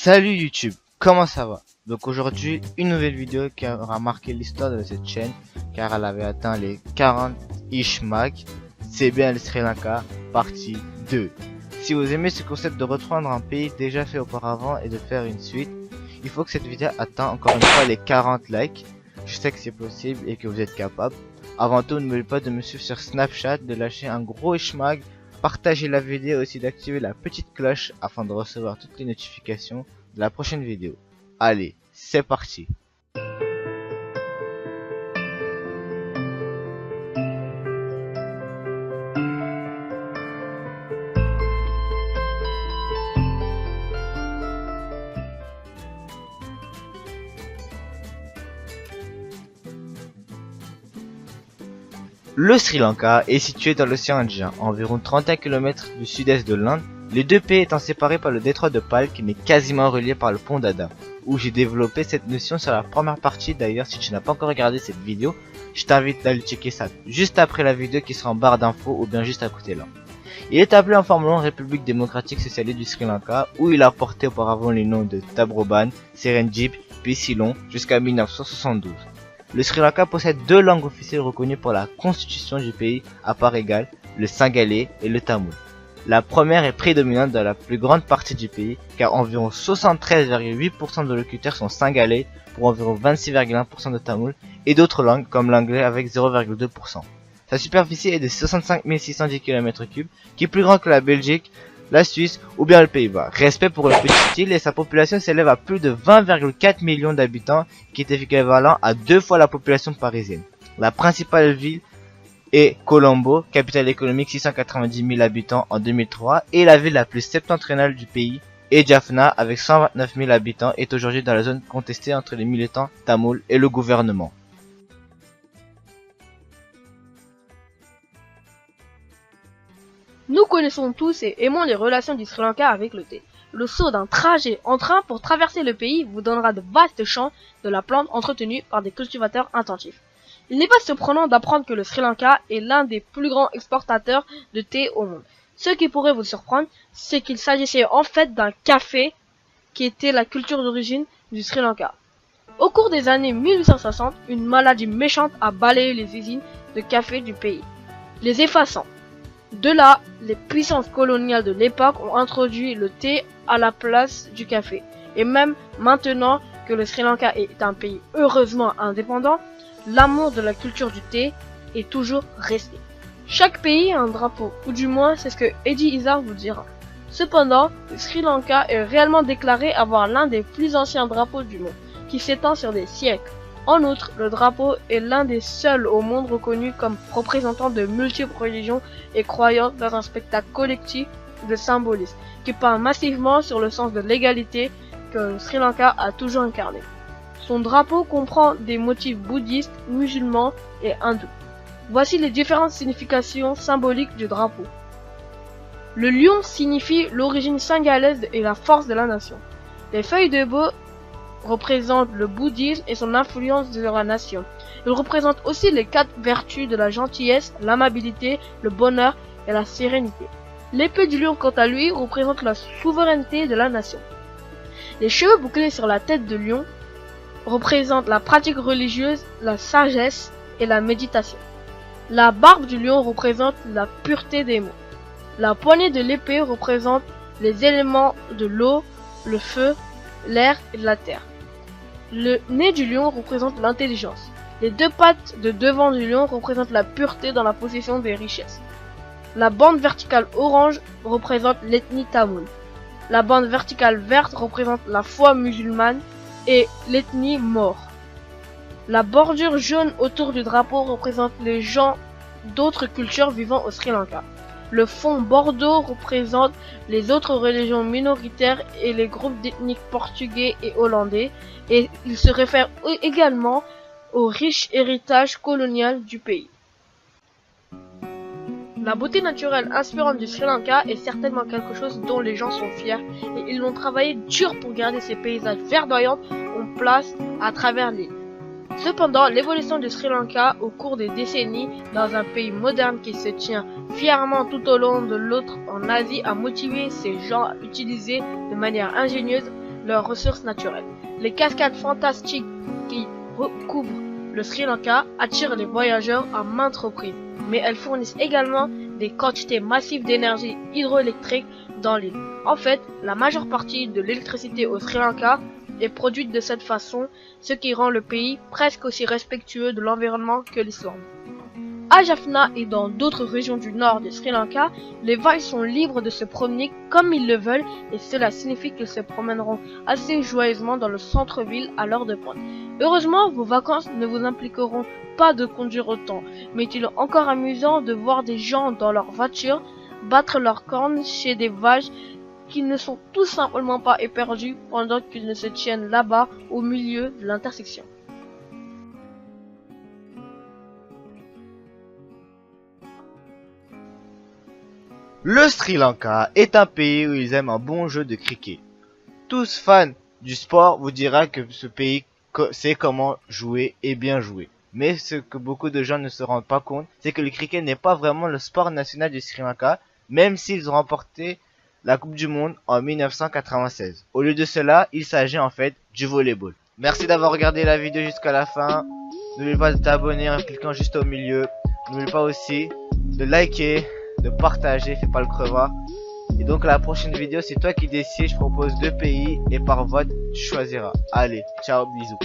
Salut YouTube, comment ça va? Donc aujourd'hui, une nouvelle vidéo qui aura marqué l'histoire de cette chaîne car elle avait atteint les 40 Ishmak. C'est bien le Sri Lanka, partie 2. Si vous aimez ce concept de reprendre un pays déjà fait auparavant et de faire une suite, il faut que cette vidéo atteigne encore une fois les 40 likes. Je sais que c'est possible et que vous êtes capable. Avant tout, n'oubliez pas de me suivre sur Snapchat, de lâcher un gros Ishmak, partager la vidéo et aussi d'activer la petite cloche afin de recevoir toutes les notifications de la prochaine vidéo. Allez, c'est parti. Le Sri Lanka est situé dans l'océan Indien, à environ 31 km du sud-est de l'Inde, les deux pays étant séparés par le détroit de Palk mais quasiment reliés par le pont d'Adam, où j'ai développé cette notion sur la première partie. D'ailleurs, si tu n'as pas encore regardé cette vidéo, je t'invite à aller checker ça juste après la vidéo qui sera en barre d'infos ou bien juste à côté là. Il est appelé en formulant République démocratique socialiste du Sri Lanka, où il a porté auparavant les noms de Tabroban, Serendip, puis Ceylon jusqu'à 1972. Le Sri Lanka possède deux langues officielles reconnues par la constitution du pays à part égale, le Singalais et le Tamoul. La première est prédominante dans la plus grande partie du pays, car environ 73,8% de locuteurs sont Singalais pour environ 26,1% de Tamoul et d'autres langues comme l'anglais avec 0,2%. Sa superficie est de 65 610 km3, qui est plus grande que la Belgique, la Suisse ou bien le Pays-Bas. Respect pour le petit île, et sa population s'élève à plus de 20,4 millions d'habitants, qui est équivalent à 2 fois la population parisienne. La principale ville est Colombo, capitale économique, 690 000 habitants en 2003, et la ville la plus septentrionale du pays est Jaffna avec 129 000 habitants, est aujourd'hui dans la zone contestée entre les militants tamouls et le gouvernement. Nous connaissons tous et aimons les relations du Sri Lanka avec le thé. Le saut d'un trajet en train pour traverser le pays vous donnera de vastes champs de la plante entretenus par des cultivateurs intensifs. Il n'est pas surprenant d'apprendre que le Sri Lanka est l'un des plus grands exportateurs de thé au monde. Ce qui pourrait vous surprendre, c'est qu'il s'agissait en fait d'un café qui était la culture d'origine du Sri Lanka. Au cours des années 1860, une maladie méchante a balayé les usines de café du pays, les effaçant. De là, les puissances coloniales de l'époque ont introduit le thé à la place du café. Et même maintenant que le Sri Lanka est un pays heureusement indépendant, l'amour de la culture du thé est toujours resté. Chaque pays a un drapeau, ou du moins c'est ce que Eddie Izzard vous dira. Cependant, le Sri Lanka est réellement déclaré avoir l'un des plus anciens drapeaux du monde, qui s'étend sur des siècles. En outre, le drapeau est l'un des seuls au monde reconnus comme représentant de multiples religions et croyances dans un spectacle collectif de symbolisme, qui parle massivement sur le sens de l'égalité que le Sri Lanka a toujours incarné. Son drapeau comprend des motifs bouddhistes, musulmans et hindous. Voici les différentes significations symboliques du drapeau. Le lion signifie l'origine singalaise et la force de la nation. Les feuilles de bœuf représente le bouddhisme et son influence sur la nation. Il représente aussi les 4 vertus de la gentillesse, l'amabilité, le bonheur et la sérénité. L'épée du lion, quant à lui, représente la souveraineté de la nation. Les cheveux bouclés sur la tête de lion représentent la pratique religieuse, la sagesse et la méditation. La barbe du lion représente la pureté des mots. La poignée de l'épée représente les éléments de l'eau, le feu, l'air et de la terre. Le nez du lion représente l'intelligence. Les 2 pattes de devant du lion représentent la pureté dans la possession des richesses. La bande verticale orange représente l'ethnie tamoule. La bande verticale verte représente la foi musulmane et l'ethnie maure. La bordure jaune autour du drapeau représente les gens d'autres cultures vivant au Sri Lanka. Le fond bordeaux représente les autres religions minoritaires et les groupes d'ethniques portugais et hollandais, et il se réfère également au riche héritage colonial du pays. La beauté naturelle inspirante du Sri Lanka est certainement quelque chose dont les gens sont fiers, et ils l'ont travaillé dur pour garder ces paysages verdoyants en place à travers l'île. Cependant, l'évolution du Sri Lanka au cours des décennies dans un pays moderne qui se tient fièrement tout au long de l'autre en Asie a motivé ces gens à utiliser de manière ingénieuse leurs ressources naturelles. Les cascades fantastiques qui recouvrent le Sri Lanka attirent les voyageurs à maintes reprises, mais elles fournissent également des quantités massives d'énergie hydroélectrique dans l'île. En fait, la majeure partie de l'électricité au Sri Lanka est produite de cette façon, ce qui rend le pays presque aussi respectueux de l'environnement que l'Islande. À Jaffna et dans d'autres régions du nord du Sri Lanka, les vaches sont libres de se promener comme ils le veulent et cela signifie qu'ils se promèneront assez joyeusement dans le centre-ville à l'heure de pointe. Heureusement, vos vacances ne vous impliqueront pas de conduire autant, mais il est encore amusant de voir des gens dans leur voiture battre leurs cornes chez des vaches qui ne sont tout simplement pas éperdus pendant qu'ils ne se tiennent là-bas au milieu de l'intersection. Le Sri Lanka est un pays où ils aiment un bon jeu de cricket. Tous fans du sport vous dira que ce pays sait comment jouer et bien jouer. Mais ce que beaucoup de gens ne se rendent pas compte, c'est que le cricket n'est pas vraiment le sport national du Sri Lanka, même s'ils ont remporté la Coupe du Monde en 1996. Au lieu de cela, il s'agit en fait du volleyball. Merci d'avoir regardé la vidéo jusqu'à la fin. N'oubliez pas de t'abonner en cliquant juste au milieu. N'oubliez pas aussi de liker, de partager, fais pas le crevard. Et donc la prochaine vidéo, c'est toi qui décides. Je propose 2 pays et par vote tu choisiras. Allez, ciao, bisous.